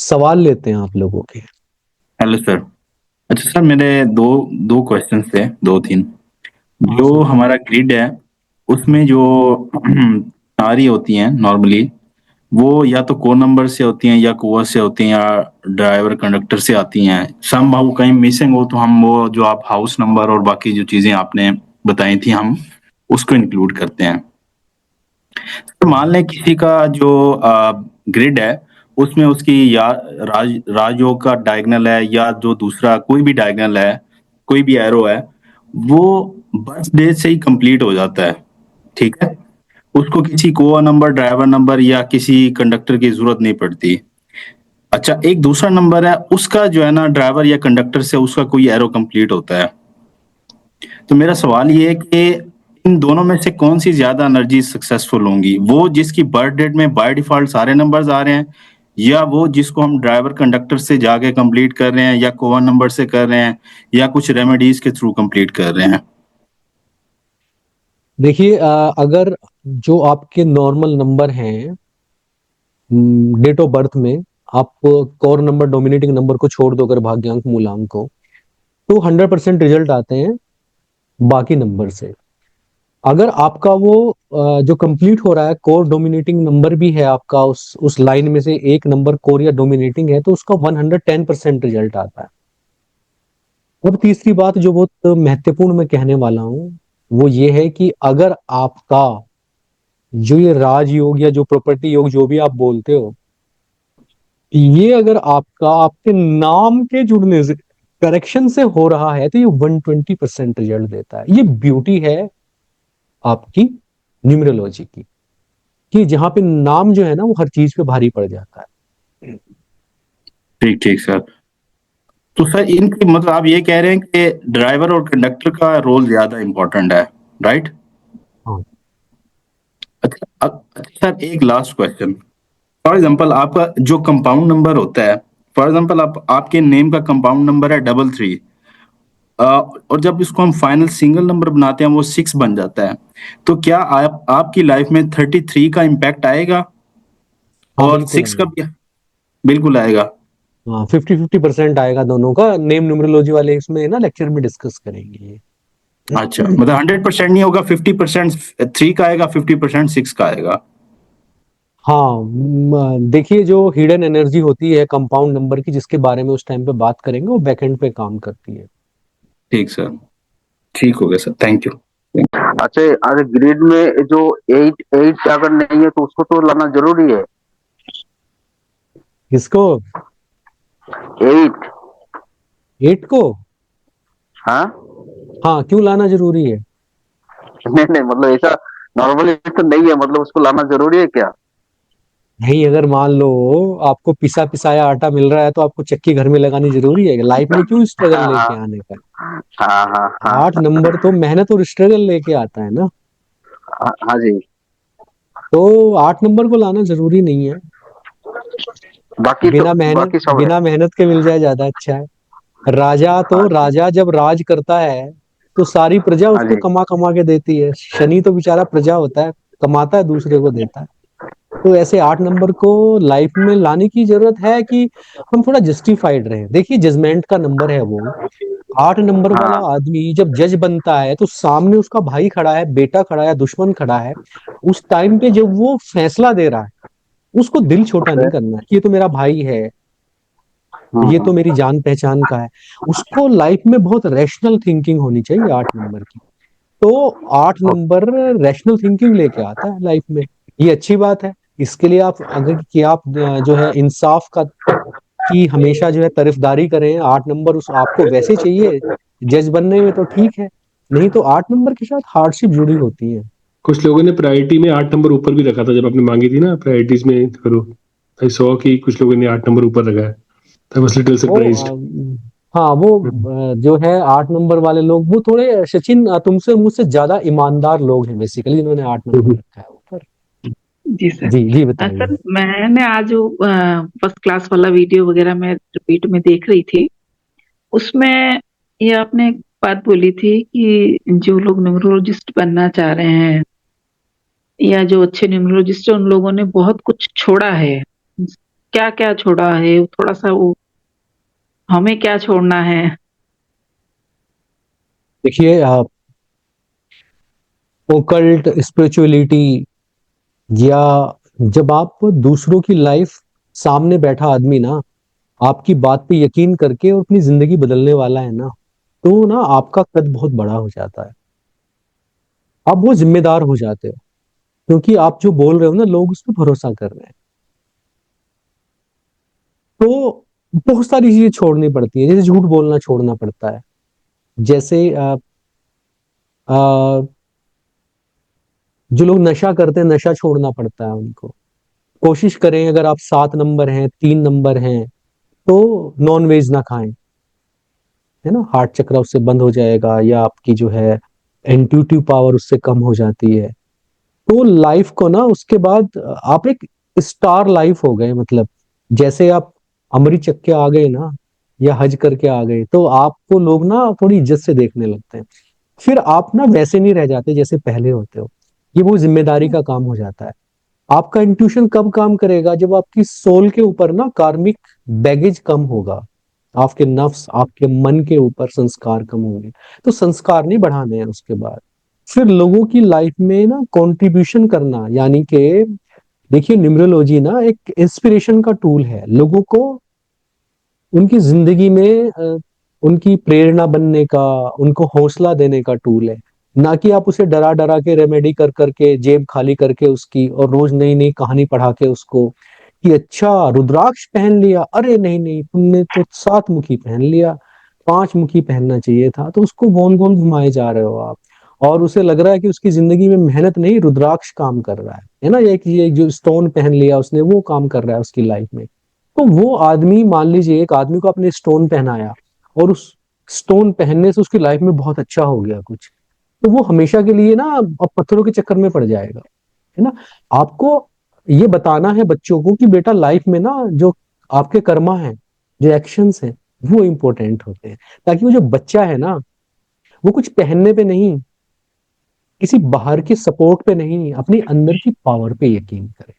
सवाल लेते हैं आप लोगों के। Hello sir. अच्छा सर, मेरे दो दो क्वेश्चन थे, दो तीन। हाँ जो सर। हमारा ग्रिड है उसमें जो तारी होती हैं नॉर्मली, वो या तो कोर नंबर से होती हैं या कोर से होती हैं या ड्राइवर कंडक्टर से आती हैं। समहाउ कहीं मिसिंग हो तो हम वो जो आप हाउस नंबर और बाकी जो चीजें आपने बताई थी हम उसको इंक्लूड करते हैं। तो मान लें किसी का जो ग्रिड है उसमें उसकी या राजयोग का डायगोनल है या जो दूसरा कोई भी डायगोनल है, कोई भी एरो है, वो बर्थ डे से ही कंप्लीट हो जाता है। ठीक है, उसको किसी कोआ नंबर, ड्राइवर नंबर या किसी कंडक्टर की जरूरत नहीं पड़ती। अच्छा, एक दूसरा नंबर है उसका जो है ना ड्राइवर या कंडक्टर से उसका कोई एरो कंप्लीट होता है। तो मेरा सवाल ये है कि इन दोनों में से कौन सी ज्यादा एनर्जी सक्सेसफुल होंगी, वो जिसकी बर्थ डेट में बाय डिफॉल्ट सारे नंबर्स आ रहे हैं, या वो जिसको हम ड्राइवर कंडक्टर से जाके कंप्लीट कर रहे हैं या कोवन नंबर से कर रहे हैं या कुछ रेमेडीज के थ्रू कंप्लीट कर रहे हैं। देखिए, अगर जो आपके नॉर्मल नंबर हैं डेट ऑफ बर्थ में, आप कोर नंबर डोमिनेटिंग नंबर को छोड़ दो, अगर भाग्यांक मूलांक को, तो 100% रिजल्ट आते हैं बाकी नंबर से। अगर आपका वो जो कंप्लीट हो रहा है कोर डोमिनेटिंग नंबर भी है आपका, उस लाइन में से एक नंबर कोर या डोमिनेटिंग है, तो उसका 110% रिजल्ट आता है। अब तीसरी बात जो बहुत महत्वपूर्ण मैं कहने वाला हूँ, वो ये है कि अगर आपका जो ये राजयोग या जो प्रॉपर्टी योग जो भी आप बोलते हो, ये अगर आपका आपके नाम के जुड़ने से, करेक्शन से हो रहा है, तो ये 120% रिजल्ट देता है। ये ब्यूटी है आपकी न्यूमरोलॉजी की, कि जहां पे नाम जो है ना वो हर चीज पे भारी पड़ जाता है। ठीक ठीक सर। तो सर इनकी मतलब आप ये कह रहे हैं कि ड्राइवर और कंडक्टर का रोल ज्यादा इंपॉर्टेंट है, राइट? हाँ। अच्छा अच्छा सर, एक लास्ट क्वेश्चन। फॉर एग्जांपल आपका जो कंपाउंड नंबर होता है, फॉर एग्जांपल आपके नेम का कंपाउंड नंबर है 33, और जब इसको हम फाइनल सिंगल नंबर बनाते हैं वो 6 बन जाता है। तो क्या आपकी लाइफ में 33 का इम्पैक्ट आएगा हाँ और बिल्कुल 6 का आएगा। भी? बिल्कुल आएगा। हाँ, 50-50% आएगा दोनों का। नेम न्यूमरोलॉजी वाले इसमें ना लेक्चर में डिस्कस करेंगे अच्छा, ये। मतलब 100% नहीं होगा, 50% 3 का आएगा, 50% 6 का आएगा। हाँ, देखिए, जो हिडन एनर्जी होती है कंपाउंड नंबर की, जिसके बारे में उस टाइम पे बात करेंगे, वो बैकएंड पे काम करती है। ठीक सर, ठीक हो गया सर, थैंक यू। अच्छा, अरे ग्रिड में जो एट एट अगर नहीं है तो उसको तो लाना जरूरी है। किसको? एट। 8 को? हाँ। हाँ, क्यों लाना जरूरी है? नहीं नहीं, मतलब ऐसा नॉर्मली तो नहीं है, मतलब उसको लाना जरूरी है क्या? नहीं, अगर मान लो आपको पिसा पिसाया आटा मिल रहा है, तो आपको चक्की घर में लगानी जरूरी है? लाइफ में क्यों स्ट्रगल हाँ लेके हाँ आने का? हाँ हाँ हाँ 8 नंबर तो मेहनत और स्ट्रगल लेके आता है ना। हाँ हाँ जी। तो 8 नंबर को लाना जरूरी नहीं है। बाकी तो, बिना मेहनत बाकी सब है। बिना मेहनत के मिल जाए ज्यादा अच्छा है। हाँ जी। राजा जब राज करता है, तो सारी प्रजा हाँ उसको जी। कमा कमा के देती है। शनि तो बेचारा प्रजा होता है, कमाता है, दूसरे को देता है। तो ऐसे 8 नंबर को लाइफ में लाने की जरूरत है कि हम थोड़ा जस्टिफाइड रहे। देखिए, जजमेंट का नंबर है वो। 8 नंबर वाला हाँ। आदमी जब जज बनता है, तो सामने उसका भाई खड़ा है, बेटा खड़ा है, दुश्मन खड़ा है। उस टाइम पे जब वो फैसला दे रहा है, उसको दिल छोटा ओके। नहीं करना है कि ये तो मेरा भाई है, ये तो मेरी जान पहचान का है। उसको लाइफ में बहुत रैशनल थिंकिंग होनी चाहिए 8 नंबर की। तो 8 नंबर रैशनल थिंकिंग लेके आता है लाइफ में। ये अच्छी बात है। इसके लिए आप अगर कि आप जो है इंसाफ का की हमेशा जो है तरफदारी करें, 8 नंबर उस आपको वैसे चाहिए जज बनने में, तो ठीक है। नहीं तो 8 नंबर के साथ हार्डशिप जुड़ी होती है। कुछ लोगों ने प्रायोरिटी में 8 नंबर ऊपर भी रखा था, जब आपने मांगी थी ना प्रायोरिटीज में करो। आई सॉ कि कुछ लोगों ने 8 नंबर ऊपर रखा है। आई वाज लिटिल वो सरप्राइज्ड। हाँ, वो जो है 8 नंबर वाले लोग, वो थोड़े सचिन तुमसे मुझसे ज्यादा ईमानदार लोग हैं बेसिकली, जिन्होंने 8 नंबर रखा है ऊपर। जी सर। जी जी, बताइए। सर, मैंने आज वो फर्स्ट क्लास वाला वीडियो वगैरह मैं रिपीट में देख रही थी। उसमें ये आपने एक बात बोली थी कि जो लोग न्यूमरोलॉजिस्ट बनना चाह रहे हैं या जो अच्छे न्यूमरोलॉजिस्ट हैं, उन लोगों ने बहुत कुछ छोड़ा है। क्या क्या छोड़ा है, थोड़ा सा वो हमें क्या छोड़ना है? देखिए, ओकल्ट स्पिरिचुअलिटी, या जब आप दूसरों की लाइफ, सामने बैठा आदमी ना आपकी बात पे यकीन करके और अपनी जिंदगी बदलने वाला है ना, तो ना आपका कद बहुत बड़ा हो जाता है। आप वो जिम्मेदार हो जाते हो, क्योंकि आप जो बोल रहे हो ना, लोग उस पर भरोसा कर रहे हैं। तो बहुत सारी चीजें छोड़नी पड़ती है, जैसे झूठ बोलना छोड़ना पड़ता है। जैसे आ, जो लोग नशा करते हैं, नशा छोड़ना पड़ता है उनको। कोशिश करें, अगर आप 7 नंबर हैं, 3 नंबर हैं, तो नॉन वेज ना खाएं, है ना। हार्ट चक्र उससे बंद हो जाएगा, या आपकी जो है इंट्यूटिव पावर उससे कम हो जाती है। तो लाइफ को ना उसके बाद आप एक स्टार लाइफ हो गए, मतलब जैसे आप अमृत चख के आ गए ना, या हज करके आ गए, तो आपको लोग ना थोड़ी इज्जत से देखने लगते हैं। फिर आप ना वैसे नहीं रह जाते जैसे पहले होते हो। ये वो जिम्मेदारी का काम हो जाता है। आपका इंट्यूशन कब काम करेगा? जब आपकी सोल के ऊपर ना कार्मिक बैगेज कम होगा, आपके नफ्स, आपके मन के ऊपर संस्कार कम होंगे। तो संस्कार नहीं बढ़ाने हैं उसके बाद। फिर लोगों की लाइफ में ना कंट्रीब्यूशन करना, यानी कि देखिए, न्यूमरोलॉजी ना एक इंस्पिरेशन का टूल है, लोगों को उनकी जिंदगी में उनकी प्रेरणा बनने का, उनको हौसला देने का टूल है। ना कि आप उसे डरा डरा के रेमेडी कर करके, जेब खाली करके उसकी, और रोज नई नई कहानी पढ़ा के उसको कि अच्छा रुद्राक्ष पहन लिया, अरे नहीं नहीं, तुमने तो 7 मुखी पहन लिया, 5 मुखी पहनना चाहिए था। तो उसको गोल गोल घुमाए जा रहे हो आप, और उसे लग रहा है कि उसकी जिंदगी में मेहनत नहीं, रुद्राक्ष काम कर रहा है ना। ये जो स्टोन पहन लिया उसने, वो काम कर रहा है उसकी लाइफ में। तो वो आदमी, मान लीजिए एक आदमी को आपने स्टोन पहनाया, और उस स्टोन पहनने से उसकी लाइफ में बहुत अच्छा हो गया कुछ, तो वो हमेशा के लिए ना अब पत्थरों के चक्कर में पड़ जाएगा, है ना। आपको ये बताना है बच्चों को कि बेटा, लाइफ में ना जो आपके कर्मा है, जो एक्शंस हैं, वो इंपॉर्टेंट होते हैं। ताकि वो जो बच्चा है ना, वो कुछ पहनने पे नहीं, किसी बाहर के सपोर्ट पे नहीं, अपनी अंदर की पावर पे यकीन करे।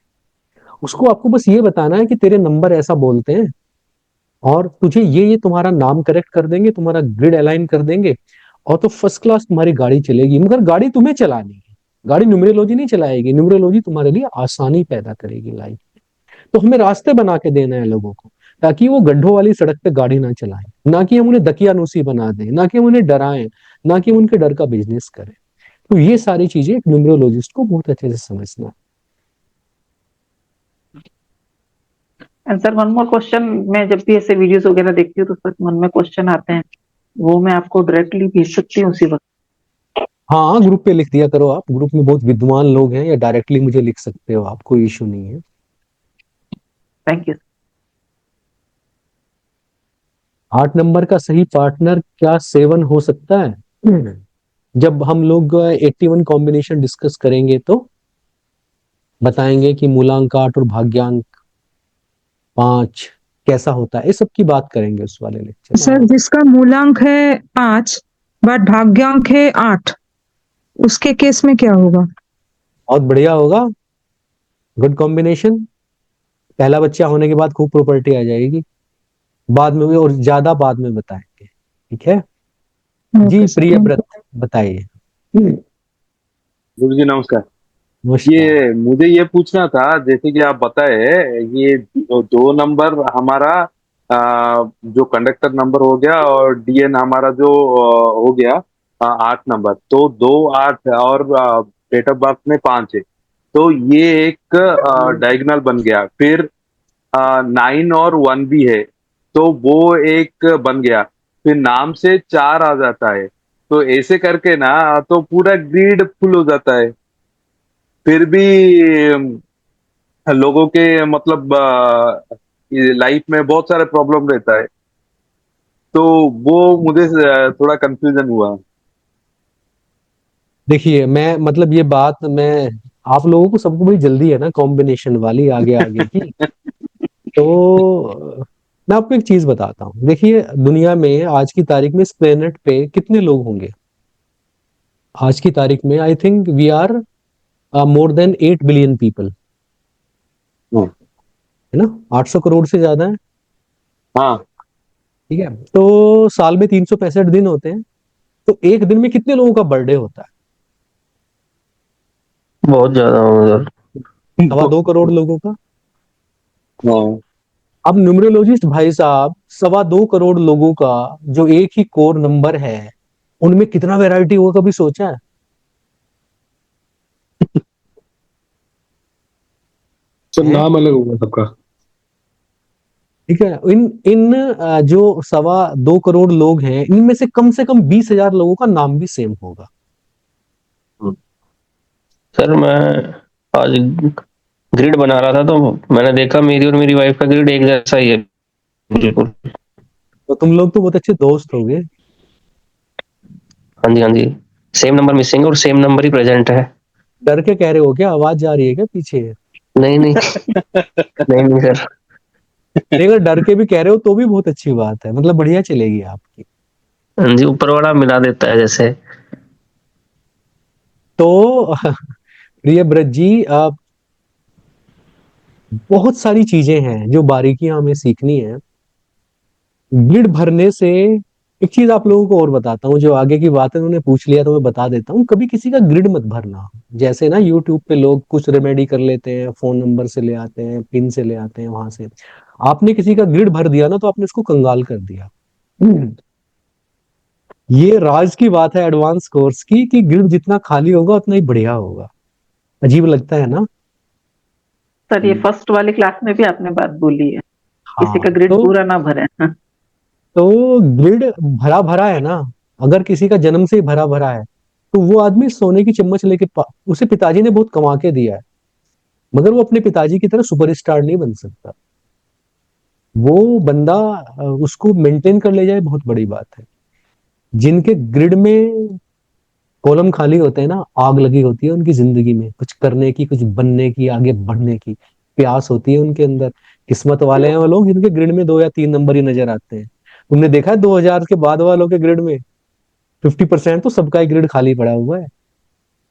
उसको आपको बस ये बताना है कि तेरे नंबर ऐसा बोलते हैं, और तुझे ये तुम्हारा नाम करेक्ट कर देंगे, तुम्हारा ग्रिड अलाइन कर देंगे, और तो फर्स्ट क्लास तुम्हारी गाड़ी चलेगी। मगर गाड़ी तुम्हें चलानी है, गाड़ी न्यूमरोलॉजी नहीं चलाएगी। न्यूमरोलॉजी तुम्हारे लिए आसानी पैदा करेगी लाइफ। तो हमें रास्ते बना के देना है लोगों को, ताकि वो गड्ढों वाली सड़क पे गाड़ी ना चलाएं। ना कि हम उन्हें दकियानूसी बना दें, ना कि हम उन्हें डराएं, ना कि हम उनके डर का बिजनेस करें। तो ये सारी चीजें एक न्यूमरोलॉजिस्ट को बहुत अच्छे से समझना है। And sir, one more question. मैं जब भी ऐसे वीडियोस वगैरह देखती हूँ तो सर मन में क्वेश्चन आते हैं, वो मैं आपको डायरेक्टली भेज सकती हूँ उसी वक्त? हाँ, ग्रुप पे लिख दिया करो आप, ग्रुप में बहुत विद्वान लोग हैं, या डायरेक्टली मुझे लिख सकते हो आप, कोई इशू नहीं है। Thank you. 8 नंबर का सही पार्टनर क्या 7 हो सकता है? जब हम लोग 81 कॉम्बिनेशन डिस्कस करेंगे तो बताएंगे कि मूलांक 8 और भाग्यांक 5 कैसा होता है। इस सब की बात करेंगे उस वाले लेक्चर में। सर, जिसका मूलांक है 5 बट भाग्यांक है 8, उसके केस में क्या होगा? बहुत बढ़िया होगा, गुड कॉम्बिनेशन। पहला बच्चा होने के बाद खूब प्रॉपर्टी आ जाएगी, बाद में भी, और ज्यादा बाद में बताएंगे, ठीक है जी। ओके सर, प्रिय थैंक व्रत, बताइए। गुरु जी नमस्कार। नमस्कार। ये मुझे ये पूछना था, जैसे कि आप बताए, ये 2 नंबर हमारा जो कंडक्टर नंबर हो गया, और डीएन हमारा जो हो गया 8 नंबर, तो 2, 8 और डेट ऑफ बर्थ में 5 है, तो ये एक डायगोनल बन गया। फिर 9 और 1 भी है, तो वो एक बन गया। फिर नाम से 4 आ जाता है, तो ऐसे करके ना तो पूरा ग्रिड फुल हो जाता है। फिर भी लोगों के मतलब लाइफ में बहुत सारे प्रॉब्लम रहता है, तो वो मुझे थोड़ा कंफ्यूजन हुआ। देखिए, मैं मतलब ये बात मैं, आप लोगों को सबको बड़ी जल्दी है ना कॉम्बिनेशन वाली, आगे आगे की। तो मैं आपको एक चीज बताता हूँ। देखिए, दुनिया में आज की तारीख में इस प्लेनेट पे कितने लोग होंगे? आज की तारीख में I think we are more than 8 billion people. है ना, 800 करोड़ से ज्यादा है। हाँ, ठीक है, तो साल में 365 दिन होते हैं, तो एक दिन में कितने लोगों का बर्थडे होता है? बहुत ज्यादा होगा। 2.25 करोड़ लोगों का। हाँ। अब न्यूमरोलॉजिस्ट भाई साहब, 2.25 करोड़ लोगों का जो एक ही कोर नंबर है, उनमें कितना वैरायटी होगा, कभी सोचा है? सब हैं? नाम अलग होगा सबका। ठीक है, इन इन जो 2.25 करोड़ लोग हैं, इनमें से कम 20,000 लोगों का नाम भी सेम होगा। सर मैं आज ग्रिड बना रहा था, तो मैंने देखा मेरी और मेरी वाइफ का ग्रिड एक जैसा ही है बिल्कुल। तो तुम लोग तो बहुत अच्छे दोस्त हो गए। हाँ जी, हाँ जी, सेम नंबर मिसिंग है और सेम नंबर ही प्रेजेंट है। डर के कह रहे हो क्या? आवाज जा रही है क्या पीछे? नहीं नहीं, नहीं नहीं सर। नहीं, अगर डर के भी कह रहे हो तो भी बहुत अच्छी बात है, मतलब बढ़िया चलेगी आपकी। हाँ जी, ऊपर वाला मिला देता है जैसे। तो प्रिय ब्रज जी, आप, बहुत सारी चीजें हैं जो बारीकियां हमें सीखनी है ग्रिड भरने से। एक चीज आप लोगों को और बताता हूँ, जो आगे की बात है उन्होंने पूछ लिया तो मैं बता देता हूँ, कभी किसी का ग्रिड मत भरना। जैसे ना यूट्यूब पे लोग कुछ रेमेडी कर लेते हैं, फोन नंबर से ले आते हैं, पिन से ले आते हैं, वहां से आपने किसी का ग्रिड भर दिया ना, तो आपने उसको कंगाल कर दिया। ये राज की बात है एडवांस कोर्स की, कि ग्रिड जितना खाली होगा उतना ही बढ़िया होगा। अजीब लगता है ना? सर ये फर्स्ट वाली क्लास में भी आपने बात बोली है, किसी का हाँ, ग्रिड पूरा ना भरे। हाँ, तो ग्रिड भरा भरा है ना, अगर किसी का जन्म से ही भरा भरा है, तो वो आदमी सोने की चम्मच लेके उसे पिताजी ने बहुत कमा के दिया है, मगर वो अपने पिताजी की तरह सुपरस्टार नहीं बन सकता। वो बंदा उसको मेंटेन कर ले जाए, बहुत बड़ी बात है। जिनके ग्रिड में कॉलम खाली होते हैं ना, आग लगी होती है उनकी जिंदगी में, कुछ करने की, कुछ बनने की, आगे बढ़ने की प्यास होती है उनके अंदर। किस्मत वाले हैं वो लोग जिनके ग्रिड में 2 या 3 नंबर ही नजर आते हैं। तुमने देखा है 2000 के बाद वालों के ग्रिड में 50% तो सबका ही ग्रिड खाली पड़ा हुआ है।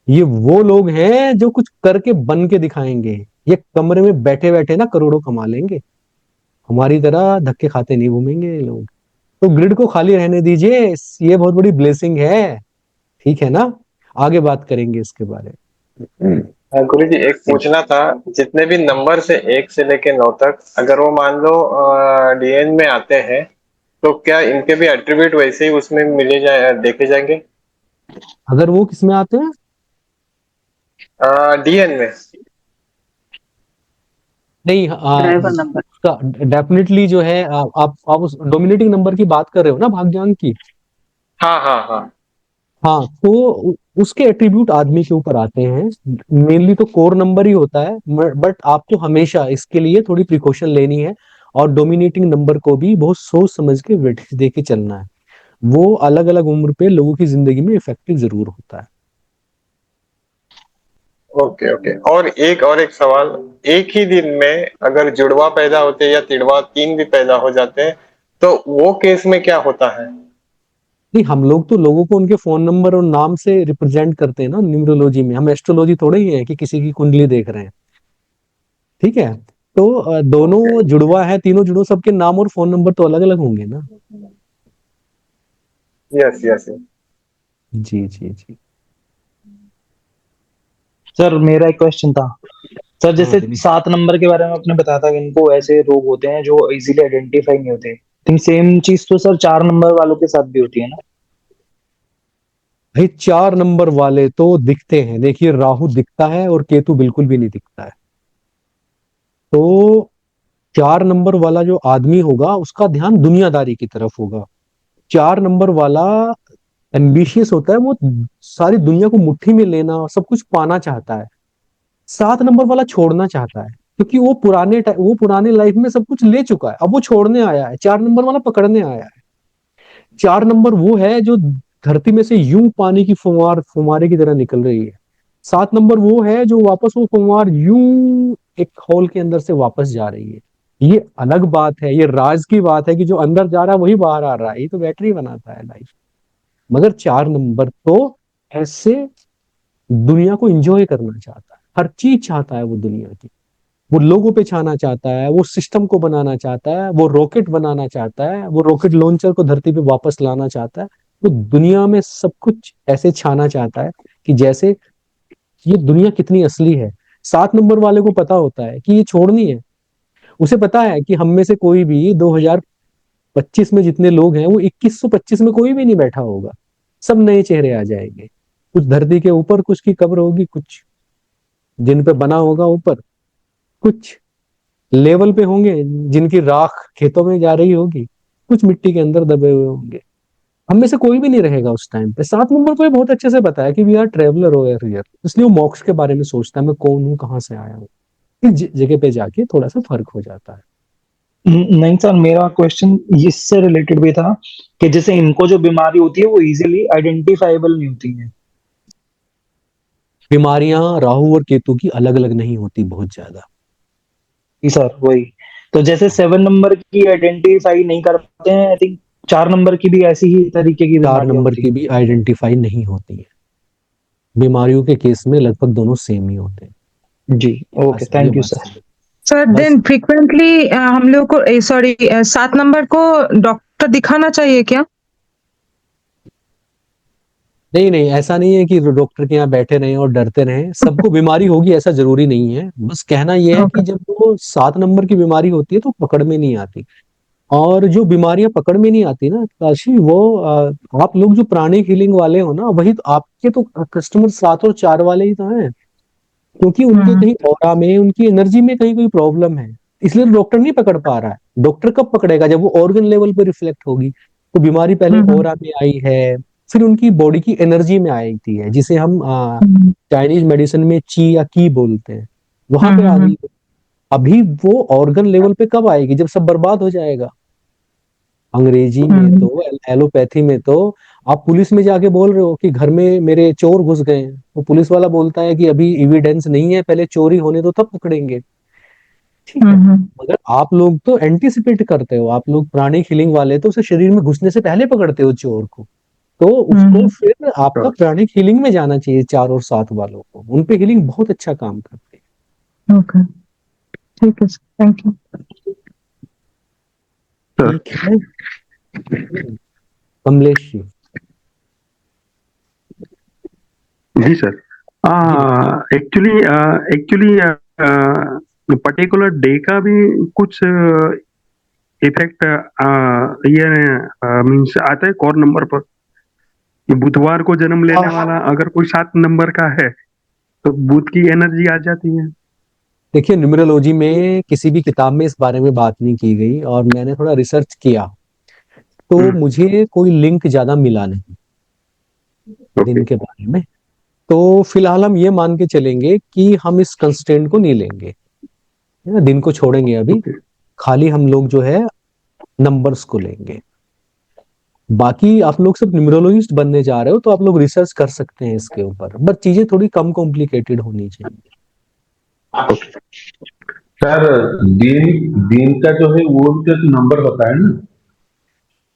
ये वो लोग हैं जो कुछ करके बन के दिखाएंगे। ये कमरे में बैठे बैठे ना करोड़ों कमा लेंगे, हमारी तरह धक्के खाते नहीं घूमेंगे ये लोग। तो ग्रिड को खाली रहने दीजिए, ये बहुत बड़ी ब्लेसिंग है। ठीक है ना? आगे बात करेंगे इसके बारे में। गुरु जी एक पूछना था, जितने भी नंबर से 1 से लेके 9 तक, अगर वो मान लो डीएन में आते हैं, तो क्या इनके भी एट्रीब्यूट वैसे ही उसमें मिले जाए, देखे जाएंगे? अगर वो किसमें आते हैं? डीएन में। नहीं, ड्राइवर नंबर। डेफिनेटली जो है, आप उस डोमिनेटिंग नंबर की बात कर रहे हो ना, भाग्यांक की? हाँ हाँ हाँ। हाँ, तो उसके एट्रीब्यूट आदमी के ऊपर आते हैं। मेनली तो कोर नंबर ही होता है, बट आपको हमेशा इसके लिए थोड़ी प्रिकॉशन लेनी है, और डोमिनेटिंग नंबर को भी बहुत सोच समझ के वेटेज दे के चलना है। वो अलग अलग उम्र पे लोगों की जिंदगी में इफेक्टिव जरूर होता है। Okay okay. और एक सवाल, एक ही दिन में अगर जुड़वा पैदा होते हैं या तिड़वा तीन भी पैदा हो जाते हैं, तो वो केस में क्या होता है? नहीं, हम लोग तो लोगों को उनके फोन नंबर और नाम से रिप्रेजेंट करते हैं ना न्यूमरोलॉजी में। हम एस्ट्रोलॉजी थोड़े ही है कि किसी की कुंडली देख रहे हैं। ठीक है, तो ओके। दोनों जुड़वा है, तीनों जुड़ो, सबके नाम और फोन नंबर तो अलग अलग होंगे ना। Yes yes. जी जी जी। सर मेरा एक क्वेश्चन था। सर हाँ जैसे दिनेश। 7 नंबर के बारे में आपने बताया था कि इनको ऐसे रोग होते हैं जो इजीली आइडेंटिफाई नहीं होते, लेकिन सेम चीज तो सर 4 नंबर वालों के साथ भी होती है ना? भाई 4 नंबर वाले तो दिखते हैं, देखिए राहु दिखता है और केतु बिल्कुल भी नहीं दिखता है। तो 4 नंबर वाला जो आदमी होगा उसका ध्यान दुनियादारी की तरफ होगा। 4 नंबर वाला एम्बिशियस होता है, वो सारी दुनिया को मुट्ठी में लेना और सब कुछ पाना चाहता है। 7 नंबर वाला छोड़ना चाहता है, क्योंकि वो पुराने लाइफ में सब कुछ ले चुका है, अब वो छोड़ने आया है। 4 नंबर वाला पकड़ने आया है। 4 नंबर वो है जो धरती में से यूं पानी की फुमारे की तरह निकल रही है। 7 नंबर वो है जो वापस वो फुमार यूं एक होल के अंदर से वापस जा रही है। ये अलग बात है, ये राज की बात है कि जो अंदर जा रहा है वही बाहर आ रहा है। ये तो बैटरी बनाता है लाइफ। मगर 4 नंबर तो ऐसे दुनिया को एंजॉय करना चाहता है, हर चीज चाहता है वो दुनिया की। वो लोगों पे छाना चाहता है, वो सिस्टम को बनाना चाहता है, वो रॉकेट बनाना चाहता है, वो रॉकेट लॉन्चर को धरती पे वापस लाना चाहता है। वो दुनिया में सब कुछ ऐसे छाना चाहता है कि जैसे ये दुनिया कितनी असली है। 7 नंबर वाले को पता होता है कि ये छोड़नी है। उसे पता है कि हम में से कोई भी 2025 में जितने लोग हैं वो 2125 में कोई भी नहीं बैठा होगा। सब नए चेहरे आ जाएंगे। कुछ धरती के ऊपर, कुछ की कब्र होगी, कुछ जिन पे बना होगा ऊपर, कुछ लेवल पे होंगे जिनकी राख खेतों में जा रही होगी, कुछ मिट्टी के अंदर दबे हुए होंगे। हम में से कोई भी नहीं रहेगा उस टाइम पे। 7 नंबर को ये बहुत अच्छे से पता है कि we are traveller over here, इसलिए वो मोक्ष के बारे में सोचता है, मैं कौन हूँ, कहाँ से आया हूँ। इस जगह पे जाके थोड़ा सा फर्क हो जाता है। नहीं सर, मेरा क्वेश्चन इससे रिलेटेड भी था कि जैसे इनको जो बीमारी होती है वो इजीली आइडेंटिफाइबल नहीं होती है। बीमारियां राहु और केतु की अलग अलग नहीं होती बहुत ज्यादा। जी सर, वही। तो जैसे 7 नंबर की आइडेंटिफाई नहीं कर पाते हैं, आई थिंक 4 नंबर की भी ऐसी ही तरीके की 4 बीमारियां नंबर होती की भी आइडेंटिफाई नहीं होती है। बीमारियों के केस में लगभग दोनों सेम ही होते हैं। हैं। जी, ओके, बस ये थैंक यू बात सर। समझो। सर बस देन फ्रीक्वेंटली हम लोग को सॉरी 7 नंबर को डॉक्टर दिखाना चाहिए क्या? नहीं नहीं, ऐसा नहीं है कि डॉक्टर के यहाँ बैठे रहें और डरते रहें। सबको बीमारी होगी ऐसा जरूरी नहीं है। बस कहना यह है ओके। कि जब वो 7 नंबर की बीमारी होती है तो पकड़ में नहीं आती। और जो बीमारियां पकड़ में नहीं आती ना काशी, वो आप लोग जो प्राणिक हीलिंग वाले हो ना, वही तो आपके तो कस्टमर 7 और 4 वाले ही तो हैं। क्योंकि उनके कहीं ऑरा में, उनकी एनर्जी में कहीं कोई प्रॉब्लम है, इसलिए डॉक्टर नहीं पकड़ पा रहा है। डॉक्टर कब पकड़ेगा? जब वो ऑर्गन लेवल पे रिफ्लेक्ट होगी। तो बीमारी पहले ऑरा में आई है, फिर उनकी बॉडी की एनर्जी में आई थी है, जिसे हम चाइनीज मेडिसिन में ची या की बोलते हैं, वहां पे आ गई। अभी वो ऑर्गन लेवल पे कब आएगी? जब सब बर्बाद हो जाएगा। अंग्रेजी में तो, एलोपैथी में तो आप पुलिस में जाके बोल रहे हो कि घर में मेरे चोर घुस गए हैं, तो पुलिस वाला बोलता है कि अभी एविडेंस नहीं है, पहले चोरी होने दो तब पकड़ेंगे। ठीक है। मगर आप लोग तो एंटिसिपेट करते हो, आप लोग प्राणिक हीलिंग वाले तो उसे शरीर में घुसने से पहले पकड़ते हो चोर को। तो उसको फिर आपका प्राणिक हीलिंग में जाना चाहिए। 4 और 7 वालों को उन पे हीलिंग बहुत अच्छा काम करती है। ओके, ठीक है सर, थैंक यू। ठीक है। कमलेश जी। जी sir. Actually actually particular day का भी कुछ इफेक्ट ये मीन्स आता है कोर नंबर पर कि बुधवार को जन्म लेने वाला अगर कोई 7 नंबर का है तो बुध की एनर्जी आ जाती है। देखिए, न्यूमरोलॉजी में किसी भी किताब में इस बारे में बात नहीं की गई, और मैंने थोड़ा रिसर्च किया तो मुझे कोई लिंक ज्यादा मिला नहीं दिन के बारे में। तो फिलहाल हम ये मान के चलेंगे कि हम इस कंस्टेंट को नहीं लेंगे, है ना, दिन को छोड़ेंगे अभी। खाली हम लोग जो है नंबर्स को लेंगे। बाकी आप लोग सब न्यूमरोलॉजिस्ट बनने जा रहे हो तो आप लोग रिसर्च कर सकते हैं इसके ऊपर, बट चीजें थोड़ी कम कॉम्प्लिकेटेड होनी चाहिए। सर, दिन दिन का जो है वो भी तो नंबर बताया ना।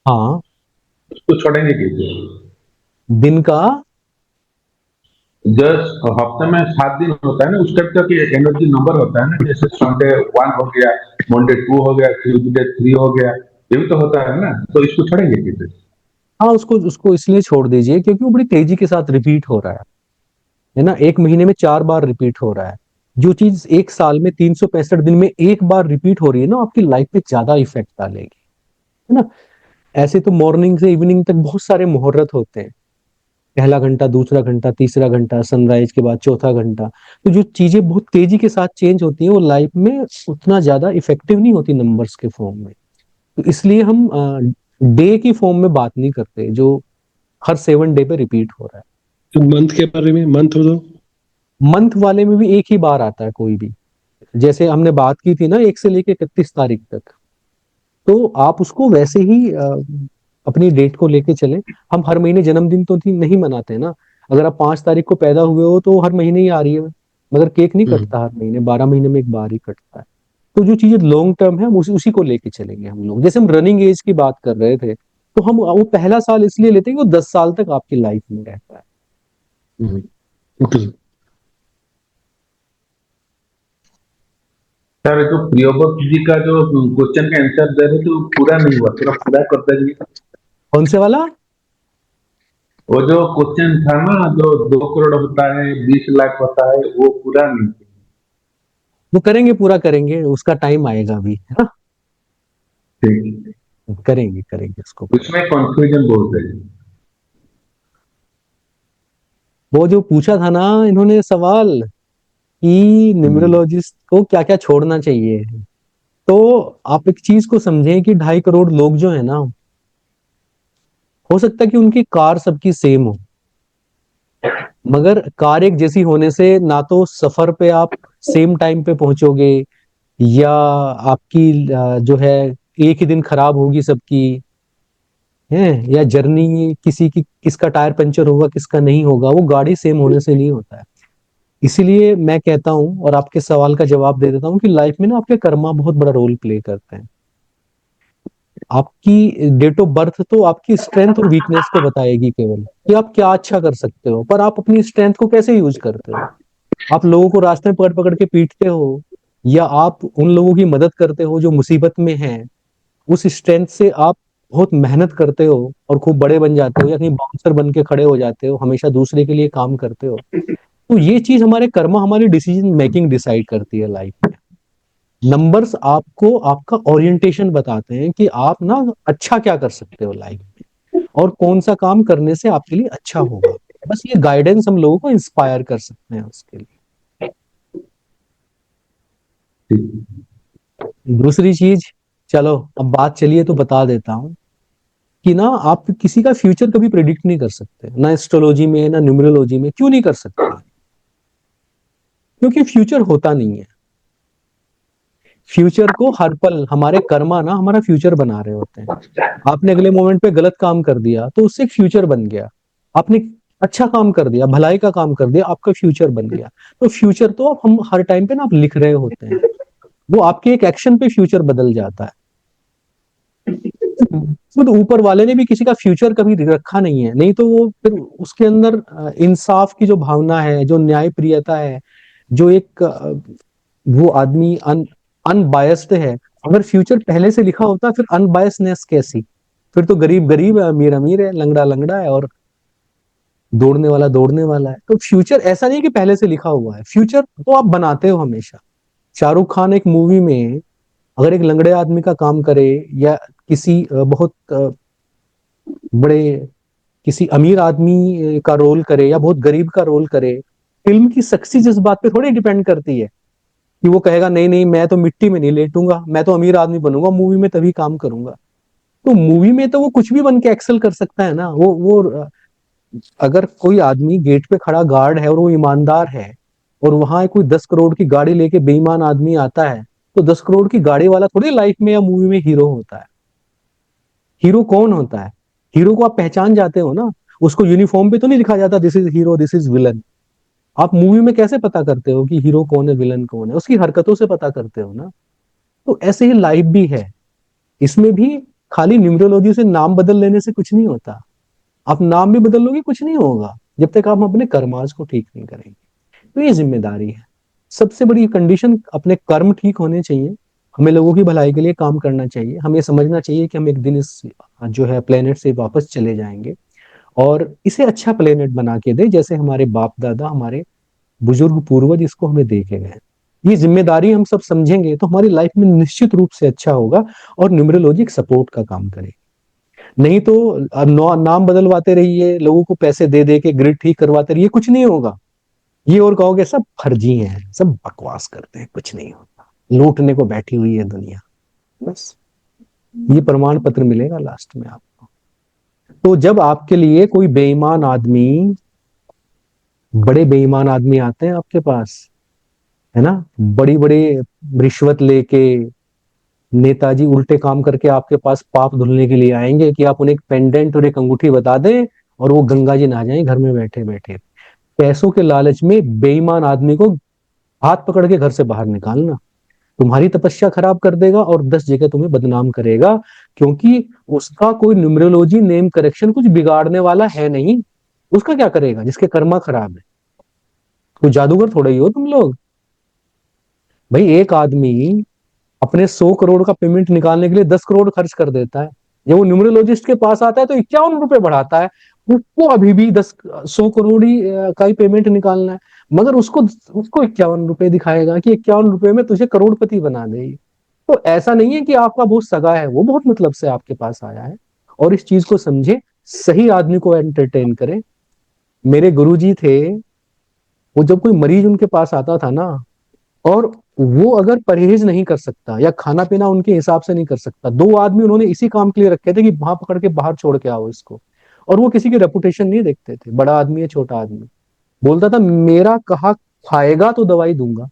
हाँ, उसको छोड़ेंगे कैसे? दिन का जस्ट हफ्ते में 7 दिन होता है ना, उस टाइप का एनर्जी नंबर होता है ना, जैसे संडे 1 हो गया, मंडे 2 हो गया, ट्यूजडे 3 हो गया, ये भी तो होता है ना। तो इसको छोड़ेंगे कैसे? हाँ, उसको उसको इसलिए छोड़ दीजिए क्योंकि वो बड़ी तेजी के साथ रिपीट हो रहा है ना। एक महीने में 4 बार रिपीट हो रहा है। जो चीज एक साल में 365 दिन में एक बार रिपीट हो रही है ना, आपकी लाइफ पे ज्यादा इफेक्ट डालेगी, है ना। ऐसे तो मॉर्निंग से इवनिंग तक बहुत सारे मुहूर्त होते हैं। पहला घंटा, दूसरा घंटा, तीसरा घंटा, सनराइज के बाद चौथा घंटा। तो जो चीजें बहुत तेजी के साथ चेंज होती हैं वो लाइफ में उतना ज्यादा इफेक्टिव नहीं होती नंबर्स के फॉर्म में। तो इसलिए हम डे की फॉर्म में बात नहीं करते जो हर 7 डे पे रिपीट हो रहा है। तो मंथ के बारे में, मंथ हो तो मंथ वाले में भी एक ही बार आता है कोई भी। जैसे हमने बात की थी ना 1 से लेके 31 तारीख तक, तो आप उसको वैसे ही अपनी डेट को लेके चले। हम हर महीने जन्मदिन तो नहीं मनाते ना। अगर आप 5 तारीख को पैदा हुए हो तो हर महीने ही आ रही है, मगर केक नहीं कटता हर महीने, 12 महीने में एक बार ही कटता है। तो जो चीजें लॉन्ग टर्म है हम उसी को लेके चलेंगे हम लोग। जैसे हम रनिंग एज की बात कर रहे थे, तो हम वो पहला साल इसलिए लेते हैं कि वो 10 साल तक आपकी लाइफ में रहता है। ओके। सर जो प्रियोव्रत जी का जो क्वेश्चन का आंसर दे रहे थे वो पूरा नहीं हुआ, थोड़ा पूरा कर देंगे। कौन से वाला? वो जो क्वेश्चन था ना, जो 2 करोड़ होता है, 20 लाख होता है, वो पूरा नहीं। वो करेंगे, पूरा करेंगे, उसका टाइम आएगा अभी, है ना? ठीक, करेंगे करेंगे उसको पूरा। उसमें कंफ्यूजन बहुत है। वो जो पूछा था ना इन्होंने सवाल कि न्यूमरोलॉजिस्ट को क्या क्या छोड़ना चाहिए, तो आप एक चीज को समझें कि 2.5 करोड़ लोग जो है ना, हो सकता है कि उनकी कार सबकी सेम हो, मगर कार एक जैसी होने से ना तो सफर पे आप सेम टाइम पे पहुंचोगे, या आपकी जो है एक ही दिन खराब होगी सबकी, है, या जर्नी किसी की, किसका टायर पंचर होगा किसका नहीं होगा, वो गाड़ी सेम होने से नहीं होता है। इसीलिए मैं कहता हूं और आपके सवाल का जवाब दे देता हूं कि लाइफ में ना आपके कर्मा बहुत बड़ा रोल प्ले करते हैं। आपकी डेट ऑफ बर्थ तो आपकी स्ट्रेंथ और वीकनेस को बताएगी केवल, कि आप क्या अच्छा कर सकते हो, पर आप अपनी स्ट्रेंथ को कैसे यूज करते हो। आप लोगों को रास्ते में पकड़ पकड़ के पीटते हो, या आप उन लोगों की मदद करते हो जो मुसीबत में हैं, उस स्ट्रेंथ से आप बहुत मेहनत करते हो और खूब बड़े बन जाते हो, या कहीं बाउंसर बन के खड़े हो जाते हो, हमेशा दूसरे के लिए काम करते हो। तो ये चीज हमारे कर्मा, हमारी डिसीजन मेकिंग डिसाइड करती है लाइफ में। नंबर्स आपको आपका ओरिएंटेशन बताते हैं कि आप ना अच्छा क्या कर सकते हो लाइफ में, और कौन सा काम करने से आपके लिए अच्छा होगा। बस ये गाइडेंस हम लोगों को इंस्पायर कर सकते हैं उसके लिए। दूसरी चीज, चलो अब बात चलिए तो बता देता हूं कि ना आप किसी का फ्यूचर कभी प्रिडिक्ट नहीं कर सकते, ना एस्ट्रोलॉजी में ना न्यूमरोलॉजी में। क्यों नहीं कर सकते? क्योंकि फ्यूचर होता नहीं है। फ्यूचर को हर पल हमारे कर्मा ना हमारा फ्यूचर बना रहे होते हैं। आपने अगले मोमेंट पे गलत काम कर दिया तो उससे एक फ्यूचर बन गया, आपने अच्छा काम कर दिया, भलाई का काम कर दिया, आपका फ्यूचर बन गया। तो फ्यूचर तो आप हम हर टाइम पे ना आप लिख रहे होते हैं, वो आपके एक एक्शन पे फ्यूचर बदल जाता है। खुद ऊपर वाले ने भी किसी का फ्यूचर कभी रखा नहीं है, नहीं तो वो फिर उसके अंदर इंसाफ की जो भावना है, जो न्याय प्रियता है, जो एक वो आदमी अनबायस्ड है। अगर फ्यूचर पहले से लिखा होता फिर अनबायसनेस कैसी? फिर तो गरीब गरीब है, अमीर अमीर है, लंगड़ा लंगड़ा है, और दौड़ने वाला दौड़ने वाला है। तो फ्यूचर ऐसा नहीं कि पहले से लिखा हुआ है, फ्यूचर तो आप बनाते हो हमेशा। शाहरुख खान एक मूवी में अगर एक लंगड़े आदमी का काम करे, या किसी बहुत बड़े किसी अमीर आदमी का रोल करे, या बहुत गरीब का रोल करे, फिल्म की सक्सेस इस बात पे थोड़ी डिपेंड करती है कि वो कहेगा नहीं नहीं मैं तो मिट्टी में नहीं लेटूंगा, मैं तो अमीर आदमी बनूंगा मूवी में तभी काम करूंगा। तो मूवी में तो वो कुछ भी बन के एक्सेल कर सकता है ना। वो अगर कोई आदमी गेट पे खड़ा गार्ड है और वो ईमानदार है, और वहां कोई 10 करोड़ की गाड़ी लेके बेईमान आदमी आता है, तो 10 करोड़ की गाड़ी वाला थोड़ी लाइफ में या मूवी में हीरो होता है। हीरो कौन होता है? हीरो को आप पहचान जाते हो ना, उसको यूनिफॉर्म पे तो नहीं लिखा जाता this is hero this is villain. आप मूवी में कैसे पता करते हो कि हीरो कौन है विलन कौन है? उसकी हरकतों से पता करते हो ना। तो ऐसे ही लाइफ भी है, इसमें भी खाली न्यूमरोलॉजी से नाम बदल लेने से कुछ नहीं होता। आप नाम भी बदल लोगे कुछ नहीं होगा जब तक आप अपने कर्माज को ठीक नहीं करेंगे। तो ये जिम्मेदारी है। सबसे बड़ी कंडीशन, अपने कर्म ठीक होने चाहिए, हमें लोगों की भलाई के लिए काम करना चाहिए, हमें समझना चाहिए कि हम एक दिन इस जो है प्लेनेट से वापस चले जाएंगे, और इसे अच्छा प्लेनेट बना के दे जैसे हमारे बाप दादा हमारे बुजुर्ग पूर्वज इसको हमें दे के गए। ये जिम्मेदारी हम सब समझेंगे तो हमारी लाइफ में निश्चित रूप से अच्छा होगा, और न्यूमरोलॉजी एक सपोर्ट का काम करे। नहीं तो नाम बदलवाते रहिए, लोगों को पैसे दे दे के ग्रिड ठीक करवाते रहिए, कुछ नहीं होगा। ये और कहोगे सब फर्जी हैं, सब बकवास करते हैं, कुछ नहीं होता, लूटने को बैठी हुई है दुनिया। बस ये प्रमाण पत्र मिलेगा लास्ट में आपको। तो जब आपके लिए कोई बेईमान आदमी, बड़े बेईमान आदमी आते हैं आपके पास, है ना, बड़ी बड़ी रिश्वत लेके, नेताजी उल्टे काम करके आपके पास पाप धुलने के लिए आएंगे कि आप उन्हें एक पेंडेंट और एक अंगूठी बता दें और वो गंगा जी नहा जाएं घर में बैठे बैठे। पैसों के लालच में बेईमान आदमी को हाथ पकड़ के घर से बाहर निकालना तुम्हारी तपस्या खराब कर देगा और 10 जगह तुम्हें बदनाम करेगा, क्योंकि उसका कोई न्यूमरोलॉजी नेम करेक्शन कुछ बिगाड़ने वाला है नहीं। उसका क्या करेगा जिसके कर्मा खराब है? कोई जादूगर थोड़ा ही हो तुम लोग। भाई एक आदमी अपने 100 करोड़ का पेमेंट निकालने के लिए 10 करोड़ खर्च कर देता है, जब वो न्यूमरोलॉजिस्ट के पास आता है तो 51 रुपए बढ़ाता है, उसको अभी भी 100 करोड़ ही का ही पेमेंट निकालना है, मगर उसको उसको 51 रुपए दिखाएगा कि 51 रुपए में तुझे करोड़पति बना देगी। तो ऐसा नहीं है कि आपका बहुत सगा है, वो बहुत मतलब से आपके पास आया है, और इस चीज को समझे, सही आदमी को एंटरटेन करें। मेरे गुरुजी थे, वो जब कोई मरीज उनके पास आता था ना, और वो अगर परहेज नहीं कर सकता या खाना पीना उनके हिसाब से नहीं कर सकता, 2 आदमी उन्होंने इसी काम के लिए रखे थे कि वहां पकड़ के बाहर छोड़ के आओ इसको, और वो किसी की रेपुटेशन नहीं देखते थे, बड़ा आदमी है छोटा आदमी, बोलता था मेरा कहा खाएगा तो दवाई दूंगा,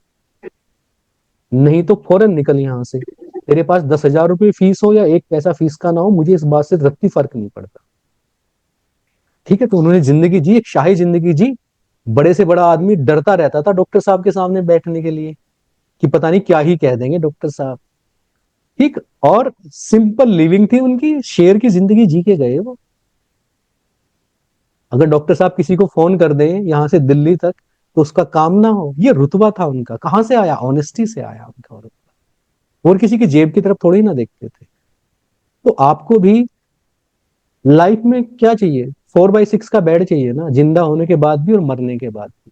नहीं तो फौरन निकल यहां से, तेरे पास 10,000 रुपये फीस हो या 1 पैसा फीस का ना हो, मुझे इस बात से रत्ती फर्क नहीं पड़ता। ठीक है, तो उन्होंने जिंदगी जी, एक शाही जिंदगी जी। बड़े से बड़ा आदमी डरता रहता था डॉक्टर साहब के सामने बैठने के लिए कि पता नहीं क्या ही कह देंगे डॉक्टर साहब। ठीक, और सिंपल लिविंग थी उनकी, शेर की जिंदगी जी के गए वो। अगर डॉक्टर साहब किसी को फोन कर दें यहां से दिल्ली तक तो उसका काम ना हो, ये रुतबा था उनका। कहां से आया? ऑनेस्टी से आया उनका रुतबा, और किसी की जेब की तरफ थोड़ी ना देखते थे। तो आपको भी लाइफ में क्या चाहिए? 4x6 का बेड चाहिए ना, जिंदा होने के बाद भी और मरने के बाद भी।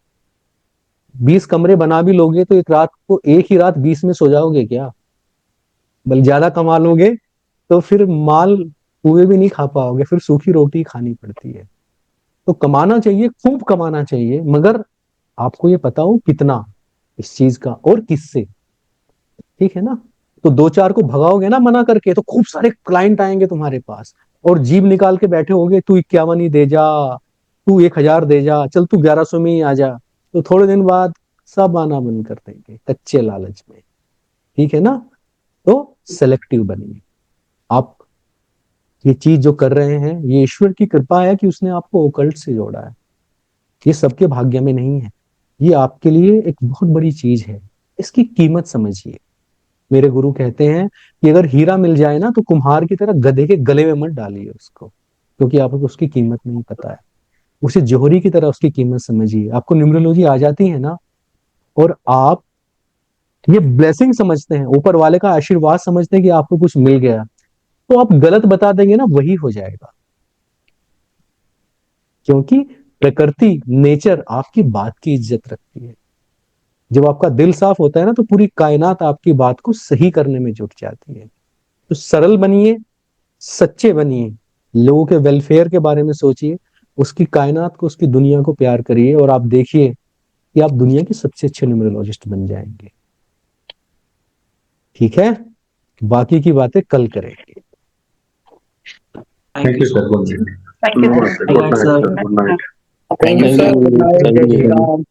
20 कमरे बना भी लोगे तो एक ही रात 20 में सो जाओगे क्या? बल्कि ज्यादा कमा लोगे तो फिर माल पूरे भी नहीं खा पाओगे, फिर सूखी रोटी खानी पड़ती है। तो कमाना चाहिए, खूब कमाना चाहिए, मगर आपको ये पता हो कितना इस चीज का और किससे। ठीक है ना? तो 2-4 को भगाओगे ना मना करके, तो खूब सारे क्लाइंट आएंगे तुम्हारे पास, और जीभ निकाल के बैठे होगे, तू 51 ही दे जा, तू 1,000 दे जा, चल तू 1100 में ही आ जा। तो थोड़े दिन बाद सब आना बंद कर देंगे कच्चे लालच में। ठीक है ना? तो सेलेक्टिव बनिए। आप ये चीज जो कर रहे हैं, ये ईश्वर की कृपा है कि उसने आपको ओकल्ट से जोड़ा है। ये सबके भाग्य में नहीं है, ये आपके लिए एक बहुत बड़ी चीज है, इसकी कीमत समझिए। मेरे गुरु कहते हैं कि अगर हीरा मिल जाए ना तो कुम्हार की तरह गधे के गले में मत डालिए उसको, क्योंकि आपको उसकी कीमत नहीं पता है। उसे जोहरी की तरह उसकी कीमत समझिए। आपको न्यूमरोलॉजी आ जाती है ना, और आप ये ब्लेसिंग समझते हैं, ऊपर वाले का आशीर्वाद समझते हैं कि आपको कुछ मिल गया, तो आप गलत बता देंगे ना, वही हो जाएगा। क्योंकि प्रकृति, नेचर आपकी बात की इज्जत रखती है। जब आपका दिल साफ होता है ना, तो पूरी कायनात आपकी बात को सही करने में जुट जाती है। तो सरल बनिए, सच्चे बनिए, लोगों के वेलफेयर के बारे में सोचिए, उसकी कायनात को, उसकी दुनिया को प्यार करिए, और आप देखिए कि आप दुनिया के सबसे अच्छे न्यूमरोलॉजिस्ट बन जाएंगे। ठीक है? बाकी की बातें कल करेंगे। Thank you sir, good night. Thank you good night sir, good night. Thank you, sir. Good night.